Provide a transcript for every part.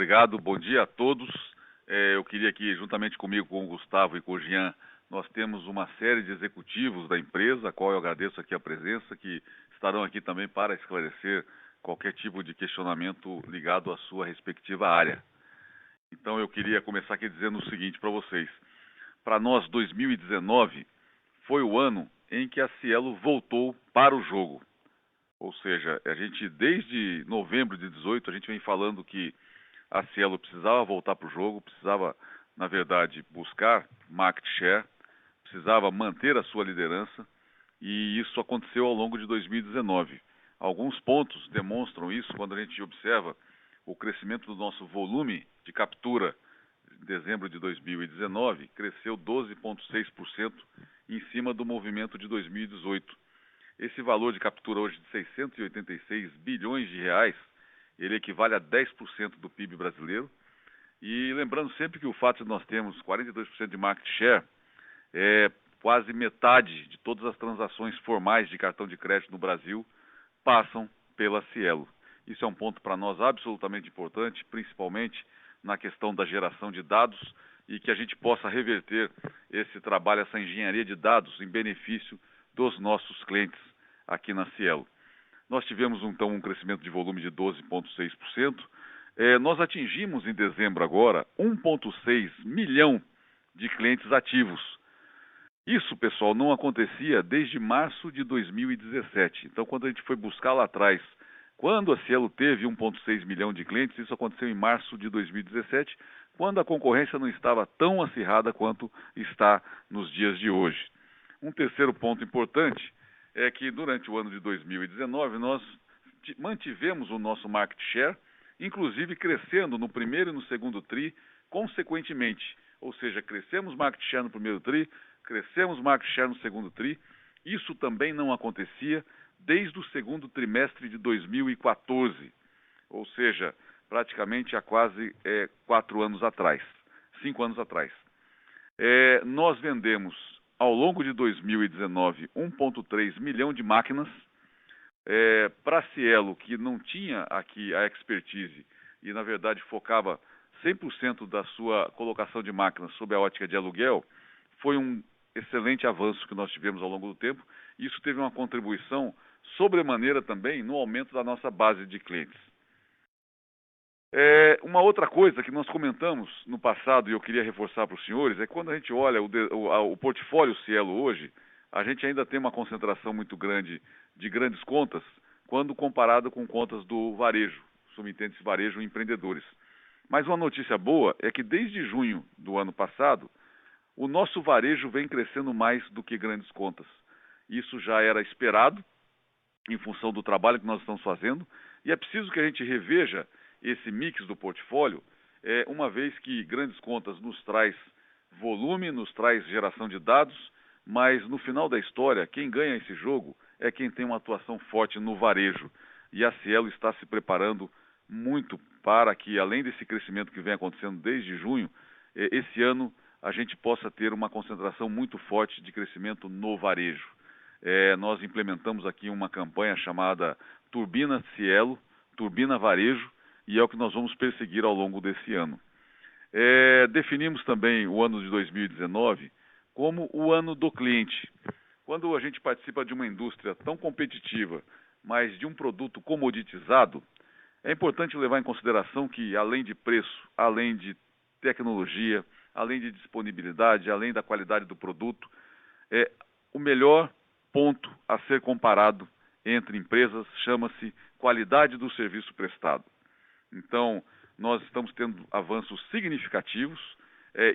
obrigado. Bom dia a todos. Eu queria que, juntamente comigo, com o Gustavo e com o Jean, nós temos uma série de executivos da empresa, a qual eu agradeço aqui a presença, que estarão aqui também para esclarecer qualquer tipo de questionamento ligado à sua respectiva área. Então, eu queria começar aqui dizendo o seguinte para vocês. Para nós, 2019 foi o ano em que a Cielo voltou para o jogo. Ou seja, a gente, desde novembro de 2018, a gente vem falando que a Cielo precisava voltar para o jogo, precisava, na verdade, buscar market share, precisava manter a sua liderança, e isso aconteceu ao longo de 2019. Alguns pontos demonstram isso quando a gente observa o crescimento do nosso volume de captura. Em dezembro de 2019, cresceu 12,6% em cima do movimento de 2018. Esse valor de captura hoje de 686 bilhões de reais, ele equivale a 10% do PIB brasileiro. E lembrando sempre que o fato de nós termos 42% de market share, quase metade de todas as transações formais de cartão de crédito no Brasil passam pela Cielo. Isso é um ponto para nós absolutamente importante, principalmente na questão da geração de dados, e que a gente possa reverter esse trabalho, essa engenharia de dados em benefício dos nossos clientes aqui na Cielo. Nós tivemos então um crescimento de volume de 12,6%. Nós atingimos em dezembro agora 1,6 milhão de clientes ativos. Isso, pessoal, não acontecia desde março de 2017. Então, quando a gente foi buscar lá atrás, quando a Cielo teve 1,6 milhão de clientes, isso aconteceu em março de 2017, quando a concorrência não estava tão acirrada quanto está nos dias de hoje. Um terceiro ponto importante é que durante o ano de 2019 nós mantivemos o nosso market share, inclusive crescendo no primeiro e no segundo TRI consequentemente. Ou seja, crescemos market share no primeiro TRI, crescemos market share no segundo TRI. Isso também não acontecia desde o segundo trimestre de 2014, ou seja, praticamente há quase 4 anos atrás, 5 anos atrás. Nós vendemos ao longo de 2019 1,3 milhão de máquinas. Para a Cielo, que não tinha aqui a expertise e na verdade focava 100% da sua colocação de máquinas sob a ótica de aluguel, foi um excelente avanço que nós tivemos ao longo do tempo. Isso teve uma contribuição sobremaneira também no aumento da nossa base de clientes. Uma outra coisa que nós comentamos no passado e eu queria reforçar para os senhores é que quando a gente olha o portfólio Cielo hoje, a gente ainda tem uma concentração muito grande de grandes contas quando comparado com contas do varejo, subentende-se varejo e empreendedores. Mas uma notícia boa é que desde junho do ano passado, o nosso varejo vem crescendo mais do que grandes contas. Isso já era esperado em função do trabalho que nós estamos fazendo, e é preciso que a gente reveja esse mix do portfólio, uma vez que grandes contas nos traz volume, nos traz geração de dados, mas no final da história, quem ganha esse jogo é quem tem uma atuação forte no varejo. E a Cielo está se preparando muito para que, além desse crescimento que vem acontecendo desde junho, esse ano a gente possa ter uma concentração muito forte de crescimento no varejo. Nós implementamos aqui uma campanha chamada Turbina Cielo, Turbina Varejo, e é o que nós vamos perseguir ao longo desse ano. Definimos também o ano de 2019 como o ano do cliente. Quando a gente participa de uma indústria tão competitiva, mas de um produto comoditizado, é importante levar em consideração que, além de preço, além de tecnologia, além de disponibilidade, além da qualidade do produto, o melhor ponto a ser comparado entre empresas chama-se qualidade do serviço prestado. Então, nós estamos tendo avanços significativos.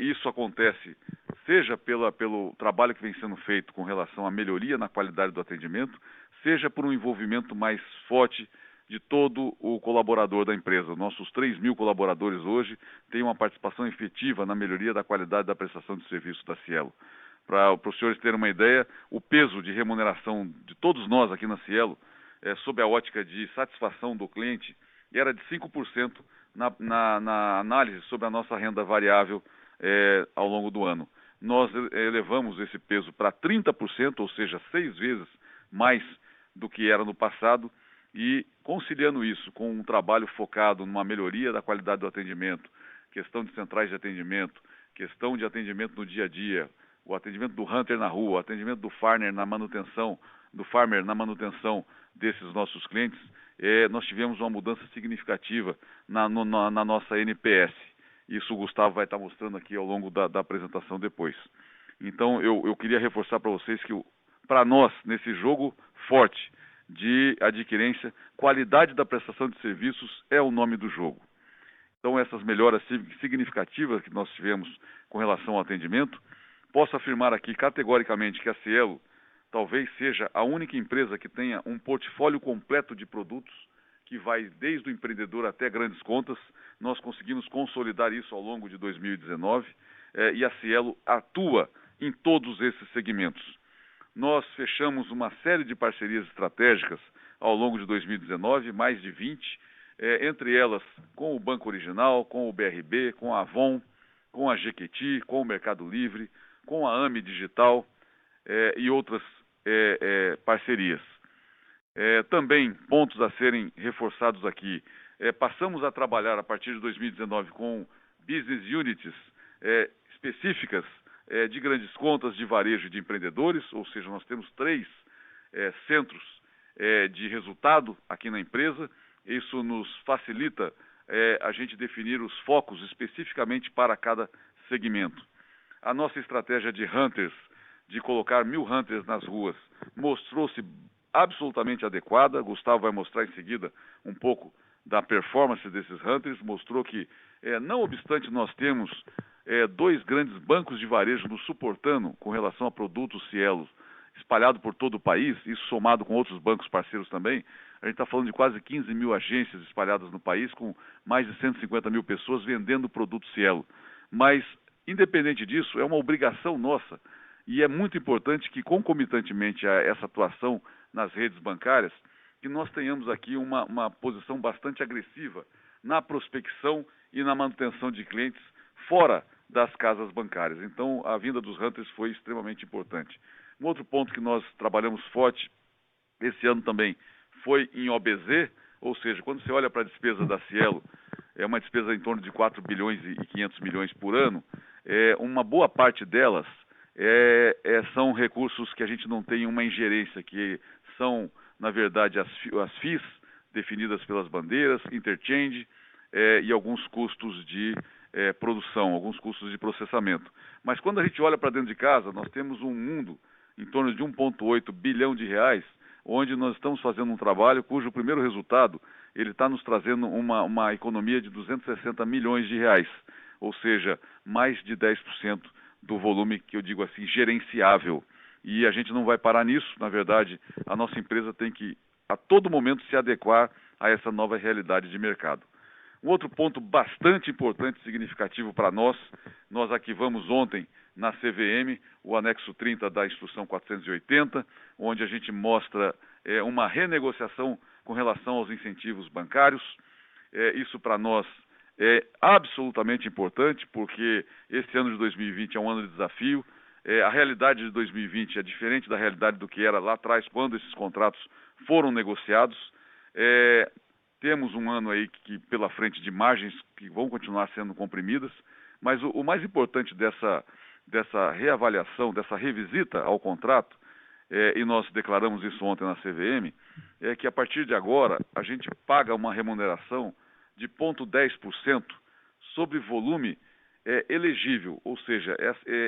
Isso acontece seja pelo trabalho que vem sendo feito com relação à melhoria na qualidade do atendimento, seja por um envolvimento mais forte de todo o colaborador da empresa. Nossos 3.000 colaboradores hoje têm uma participação efetiva na melhoria da qualidade da prestação de serviço da Cielo. Para os senhores terem uma ideia, o peso de remuneração de todos nós aqui na Cielo, sob a ótica de satisfação do cliente, era de 5% na análise sobre a nossa renda variável ao longo do ano. Nós elevamos esse peso para 30%, ou seja, 6 vezes mais do que era no passado, E conciliando isso com um trabalho focado numa melhoria da qualidade do atendimento, questão de centrais de atendimento, questão de atendimento no dia a dia, o atendimento do Hunter na rua, o atendimento do Farmer na manutenção, desses nossos clientes, nós tivemos uma mudança significativa na nossa NPS. Isso o Gustavo vai estar mostrando aqui ao longo da apresentação depois. Então, eu queria reforçar para vocês que, para nós, nesse jogo forte de adquirência, qualidade da prestação de serviços é o nome do jogo. Então, essas melhoras significativas que nós tivemos com relação ao atendimento, posso afirmar aqui categoricamente que a Cielo talvez seja a única empresa que tenha um portfólio completo de produtos que vai desde o empreendedor até grandes contas. Nós conseguimos consolidar isso ao longo de 2019 e a Cielo atua em todos esses segmentos. Nós fechamos uma série de parcerias estratégicas ao longo de 2019, mais de 20, entre elas com o Banco Original, com o BRB, com a Avon, com a Jequiti, com o Mercado Livre, com a AME Digital e outras parcerias. Também pontos a serem reforçados aqui. Passamos a trabalhar a partir de 2019 com business units específicas de grandes contas, de varejo e de empreendedores, ou seja, nós temos 3 centros de resultado aqui na empresa. Isso nos facilita a gente definir os focos especificamente para cada segmento. A nossa estratégia de hunters, de colocar 1000 hunters nas ruas, mostrou-se absolutamente adequada. Gustavo vai mostrar em seguida um pouco da performance desses hunters. Mostrou que, não obstante nós temos 2 grandes bancos de varejo nos suportando com relação a produtos Cielo, espalhado por todo o país, isso somado com outros bancos parceiros também, a gente está falando de quase 15 mil agências espalhadas no país, com mais de 150 mil pessoas vendendo produtos Cielo. Mas, independente disso, é uma obrigação nossa e é muito importante que, concomitantemente a essa atuação nas redes bancárias, que nós tenhamos aqui uma posição bastante agressiva na prospecção e na manutenção de clientes fora das casas bancárias. Então, a vinda dos hunters foi extremamente importante. Um outro ponto que nós trabalhamos forte esse ano também foi em OBZ, ou seja, quando você olha para a despesa da Cielo, é uma despesa em torno de 4 bilhões e 500 milhões por ano, uma boa parte delas são recursos que a gente não tem uma ingerência, que são, na verdade, as FIIs definidas pelas bandeiras, interchange e alguns custos de produção, alguns custos de processamento. Mas quando a gente olha para dentro de casa, nós temos um mundo em torno de 1,8 bilhão de reais, onde nós estamos fazendo um trabalho cujo primeiro resultado, ele está nos trazendo uma economia de 260 milhões de reais, ou seja, mais de 10% do volume que eu digo assim, gerenciável. E a gente não vai parar nisso, na verdade, a nossa empresa tem que a todo momento se adequar a essa nova realidade de mercado. Um outro ponto bastante importante e significativo para nós arquivamos ontem na CVM o anexo 30 da Instrução 480, onde a gente mostra uma renegociação com relação aos incentivos bancários. Isso para nós é absolutamente importante, porque esse ano de 2020 é um ano de desafio. A realidade de 2020 é diferente da realidade do que era lá atrás, quando esses contratos foram negociados. Temos um ano aí pela frente de margens que vão continuar sendo comprimidas, mas o mais importante dessa reavaliação, dessa revisita ao contrato, e nós declaramos isso ontem na CVM, é que a partir de agora a gente paga uma remuneração de 0,10% sobre volume elegível, ou seja,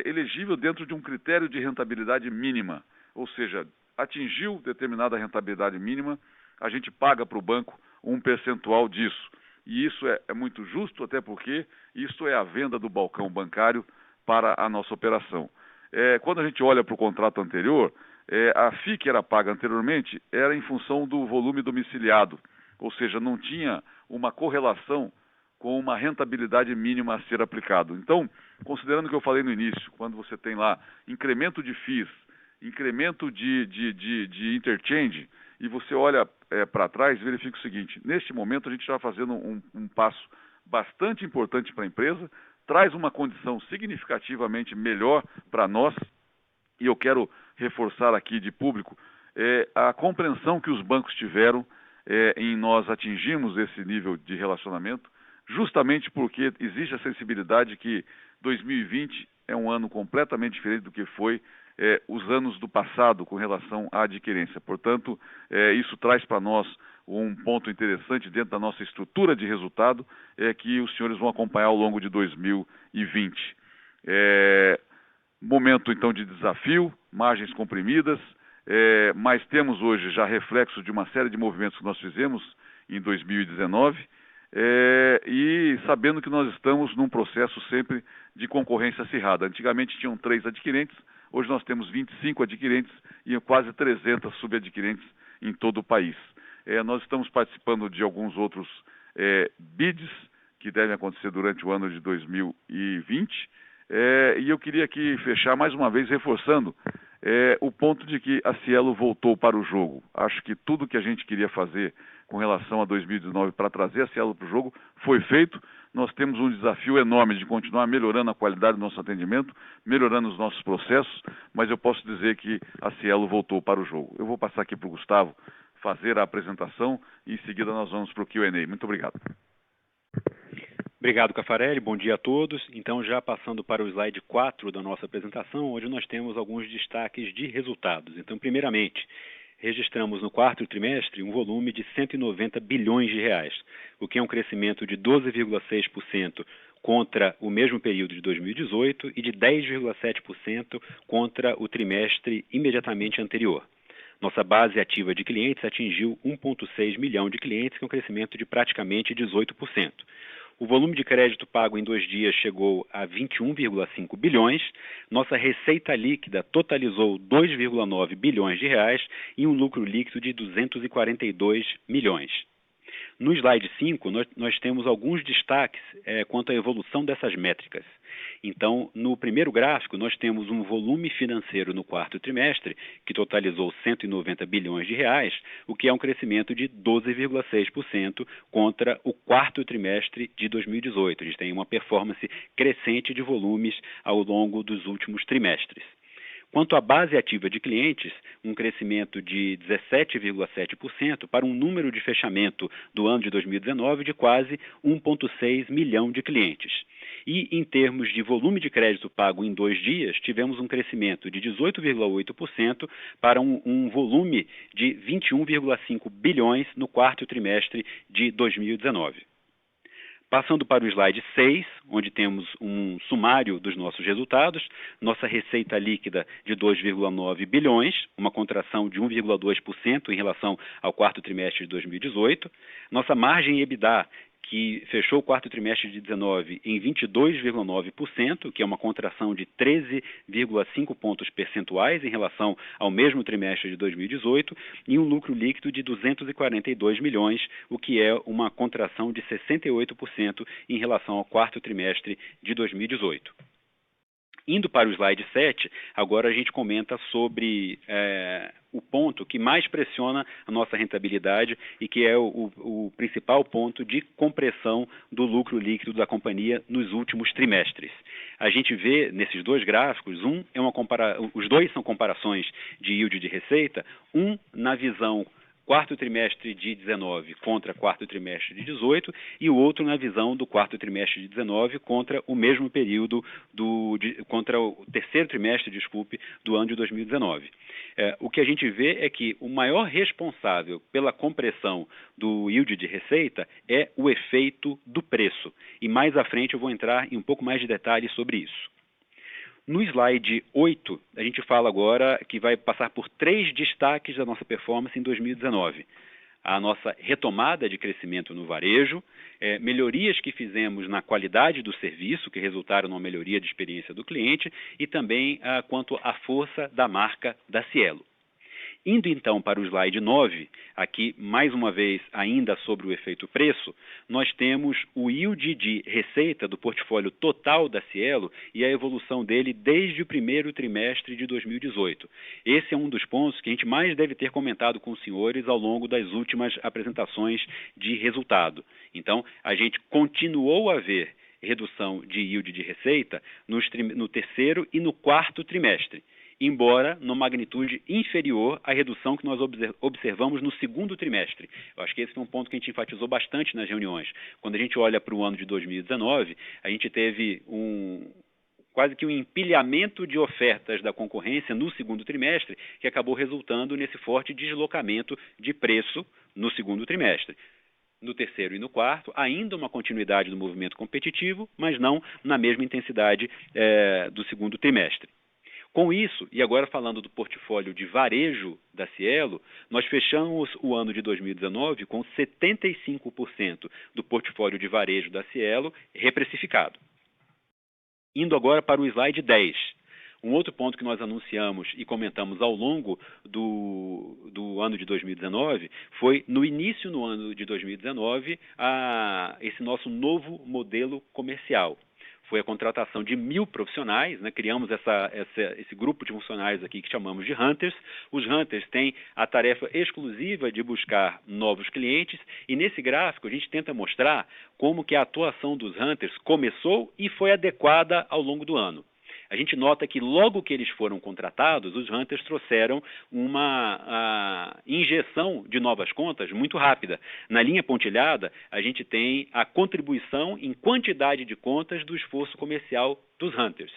elegível dentro de um critério de rentabilidade mínima, ou seja, atingiu determinada rentabilidade mínima, a gente paga para o banco um percentual disso. E isso é muito justo, até porque isso é a venda do balcão bancário para a nossa operação. Quando a gente olha para o contrato anterior, a FII que era paga anteriormente era em função do volume domiciliado, ou seja, não tinha uma correlação com uma rentabilidade mínima a ser aplicado. Então, considerando o que eu falei no início, quando você tem lá incremento de FIIs, incremento de interchange, e você olha para trás, verifica o seguinte: neste momento a gente está fazendo um passo bastante importante para a empresa, traz uma condição significativamente melhor para nós, e eu quero reforçar aqui de público a compreensão que os bancos tiveram em nós atingirmos esse nível de relacionamento, justamente porque existe a sensibilidade que 2020 é um ano completamente diferente do que foi os anos do passado com relação à adquirência. Portanto, isso traz para nós um ponto interessante dentro da nossa estrutura de resultado, que os senhores vão acompanhar ao longo de 2020. Momento, então, de desafio, margens comprimidas, mas temos hoje já reflexo de uma série de movimentos que nós fizemos em 2019, e sabendo que nós estamos num processo sempre de concorrência acirrada. Antigamente tinham 3 adquirentes, hoje nós temos 25 adquirentes e quase 300 subadquirentes em todo o país. Nós estamos participando de alguns outros bids que devem acontecer durante o ano de 2020, e eu queria aqui fechar mais uma vez reforçando o ponto de que a Cielo voltou para o jogo. Acho que tudo que a gente queria fazer com relação a 2019 para trazer a Cielo para o jogo foi feito. Nós temos um desafio enorme de continuar melhorando a qualidade do nosso atendimento, melhorando os nossos processos, mas eu posso dizer que a Cielo voltou para o jogo. Eu vou passar aqui para o Gustavo fazer a apresentação e em seguida nós vamos para o Q&A. Muito obrigado. Obrigado, Caffarelli. Bom dia a todos. Então, já passando para o slide 4 da nossa apresentação, onde nós temos alguns destaques de resultados. Então, primeiramente, registramos no quarto trimestre um volume de 190 bilhões de reais, o que é um crescimento de 12,6% contra o mesmo período de 2018 e de 10,7% contra o trimestre imediatamente anterior. Nossa base ativa de clientes atingiu 1,6 milhão de clientes, que é um crescimento de praticamente 18%. O volume de crédito pago em 2 dias chegou a 21,5 bilhões, nossa receita líquida totalizou 2,9 bilhões de reais e um lucro líquido de 242 milhões. No slide 5, nós temos alguns destaques quanto à evolução dessas métricas. Então, no primeiro gráfico, nós temos um volume financeiro no quarto trimestre, que totalizou 190 bilhões de reais, o que é um crescimento de 12,6% contra o quarto trimestre de 2018. A gente tem uma performance crescente de volumes ao longo dos últimos trimestres. Quanto à base ativa de clientes, um crescimento de 17,7% para um número de fechamento do ano de 2019 de quase 1,6 milhão de clientes. E, em termos de volume de crédito pago em 2 dias, tivemos um crescimento de 18,8% para um volume de 21,5 bilhões no quarto trimestre de 2019. Passando para o slide 6, onde temos um sumário dos nossos resultados, nossa receita líquida de 2,9 bilhões, uma contração de 1,2% em relação ao quarto trimestre de 2018, nossa margem EBITDA, que fechou o quarto trimestre de 2019 em 22,9%, que é uma contração de 13,5 pontos percentuais em relação ao mesmo trimestre de 2018, e um lucro líquido de 242 milhões, o que é uma contração de 68% em relação ao quarto trimestre de 2018. Indo para o slide 7, agora a gente comenta sobre o ponto que mais pressiona a nossa rentabilidade e que é o principal ponto de compressão do lucro líquido da companhia nos últimos trimestres. A gente vê nesses 2 gráficos, os dois são comparações de yield de receita, um na visão quarto trimestre de 19 contra quarto trimestre de 18 e o outro na visão do quarto trimestre de 19 contra o mesmo período contra o terceiro trimestre, do ano de 2019. O que a gente vê é que o maior responsável pela compressão do yield de receita é o efeito do preço. E mais à frente eu vou entrar em um pouco mais de detalhes sobre isso. No slide 8, a gente fala agora que vai passar por 3 destaques da nossa performance em 2019. A nossa retomada de crescimento no varejo, melhorias que fizemos na qualidade do serviço, que resultaram numa melhoria de experiência do cliente, e também quanto à força da marca da Cielo. Indo então para o slide 9, aqui mais uma vez ainda sobre o efeito preço, nós temos o yield de receita do portfólio total da Cielo e a evolução dele desde o primeiro trimestre de 2018. Esse é um dos pontos que a gente mais deve ter comentado com os senhores ao longo das últimas apresentações de resultado. Então, a gente continuou a ver redução de yield de receita no terceiro e no quarto trimestre. embora numa magnitude inferior à redução que nós observamos no segundo trimestre. Eu acho que esse foi um ponto que a gente enfatizou bastante nas reuniões. Quando a gente olha para o ano de 2019, a gente teve quase que um empilhamento de ofertas da concorrência no segundo trimestre, que acabou resultando nesse forte deslocamento de preço no segundo trimestre. No terceiro e no quarto, ainda uma continuidade do movimento competitivo, mas não na mesma intensidade do segundo trimestre. Com isso, e agora falando do portfólio de varejo da Cielo, nós fechamos o ano de 2019 com 75% do portfólio de varejo da Cielo reprecificado. Indo agora para o slide 10. Um outro ponto que nós anunciamos e comentamos ao longo do ano de 2019 foi, no início do ano de 2019, esse nosso novo modelo comercial. Foi a contratação de 1.000 profissionais, né? Criamos esse grupo de funcionários aqui que chamamos de Hunters. Os Hunters têm a tarefa exclusiva de buscar novos clientes e nesse gráfico a gente tenta mostrar como que a atuação dos Hunters começou e foi adequada ao longo do ano. A gente nota que logo que eles foram contratados, os Hunters trouxeram uma injeção de novas contas muito rápida. Na linha pontilhada, a gente tem a contribuição em quantidade de contas do esforço comercial dos Hunters.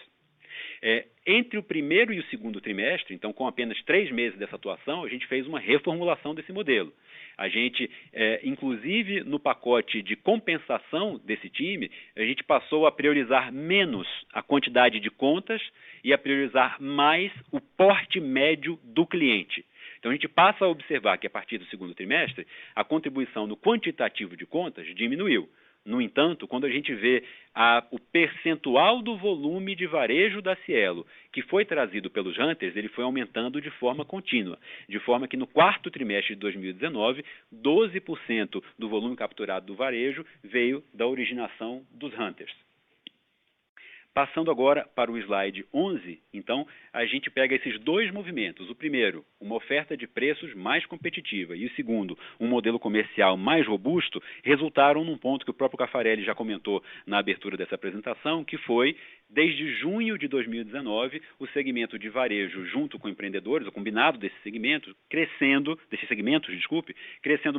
Entre o primeiro e o segundo trimestre, então com apenas 3 meses dessa atuação, a gente fez uma reformulação desse modelo. A gente, inclusive no pacote de compensação desse time, a gente passou a priorizar menos a quantidade de contas e a priorizar mais o porte médio do cliente. Então a gente passa a observar que a partir do segundo trimestre, a contribuição no quantitativo de contas diminuiu. No entanto, quando a gente vê o percentual do volume de varejo da Cielo que foi trazido pelos Hunters, ele foi aumentando de forma contínua, de forma que no quarto trimestre de 2019, 12% do volume capturado do varejo veio da originação dos Hunters. Passando agora para o slide 11, então, a gente pega esses dois movimentos. O primeiro, uma oferta de preços mais competitiva e o segundo, um modelo comercial mais robusto, resultaram num ponto que o próprio Caffarelli já comentou na abertura dessa apresentação, que foi, desde junho de 2019, o segmento de varejo junto com empreendedores, o combinado desses segmentos, crescendo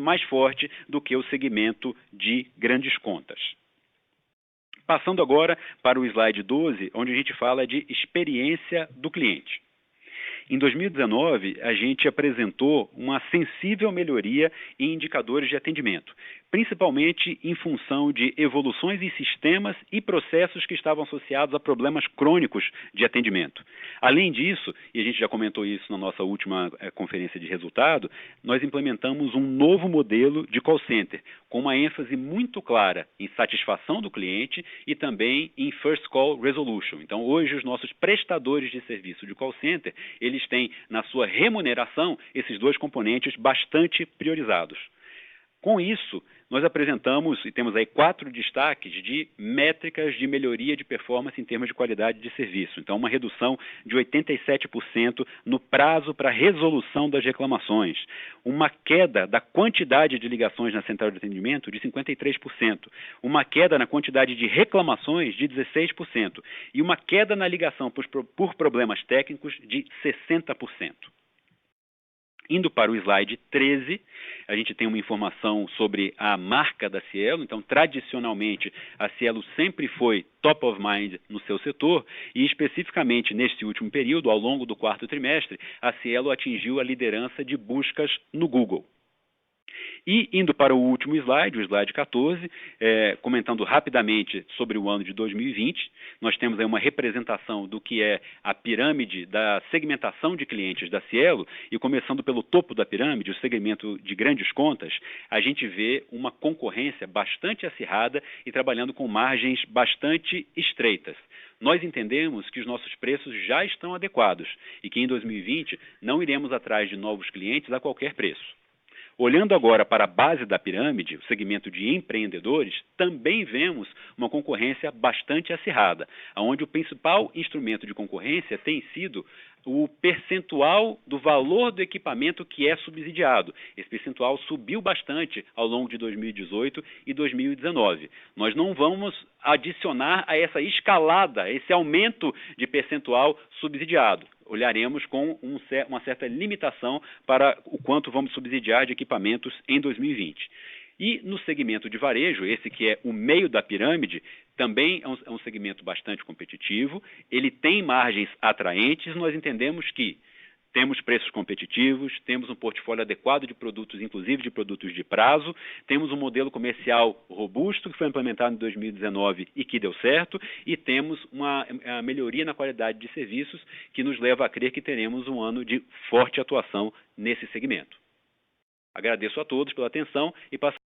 mais forte do que o segmento de grandes contas. Passando agora para o slide 12, onde a gente fala de experiência do cliente. Em 2019, a gente apresentou uma sensível melhoria em indicadores de atendimento, principalmente em função de evoluções em sistemas e processos que estavam associados a problemas crônicos de atendimento. Além disso, e a gente já comentou isso na nossa última conferência de resultado, nós implementamos um novo modelo de call center, com uma ênfase muito clara em satisfação do cliente e também em first call resolution. Então, hoje, os nossos prestadores de serviço de call center, eles têm na sua remuneração esses dois componentes bastante priorizados. Com isso, nós apresentamos e temos aí 4 destaques de métricas de melhoria de performance em termos de qualidade de serviço. Então, uma redução de 87% no prazo para resolução das reclamações, uma queda da quantidade de ligações na central de atendimento de 53%, uma queda na quantidade de reclamações de 16% e uma queda na ligação por problemas técnicos de 60%. Indo para o slide 13, a gente tem uma informação sobre a marca da Cielo. Então, tradicionalmente, a Cielo sempre foi top of mind no seu setor e, especificamente, neste último período, ao longo do quarto trimestre, a Cielo atingiu a liderança de buscas no Google. E indo para o último slide, o slide 14, comentando rapidamente sobre o ano de 2020, nós temos aí uma representação do que é a pirâmide da segmentação de clientes da Cielo, e começando pelo topo da pirâmide, o segmento de grandes contas, a gente vê uma concorrência bastante acirrada e trabalhando com margens bastante estreitas. Nós entendemos que os nossos preços já estão adequados e que em 2020 não iremos atrás de novos clientes a qualquer preço. Olhando agora para a base da pirâmide, o segmento de empreendedores, também vemos uma concorrência bastante acirrada, onde o principal instrumento de concorrência tem sido o percentual do valor do equipamento que é subsidiado. Esse percentual subiu bastante ao longo de 2018 e 2019. Nós não vamos adicionar a essa escalada, esse aumento de percentual subsidiado. olharemos com uma certa limitação para o quanto vamos subsidiar de equipamentos em 2020. E no segmento de varejo, esse que é o meio da pirâmide, também é um segmento bastante competitivo, ele tem margens atraentes, nós entendemos que temos preços competitivos, temos um portfólio adequado de produtos, inclusive de produtos de prazo, temos um modelo comercial robusto que foi implementado em 2019 e que deu certo, e temos uma melhoria na qualidade de serviços que nos leva a crer que teremos um ano de forte atuação nesse segmento. Agradeço a todos pela atenção e passo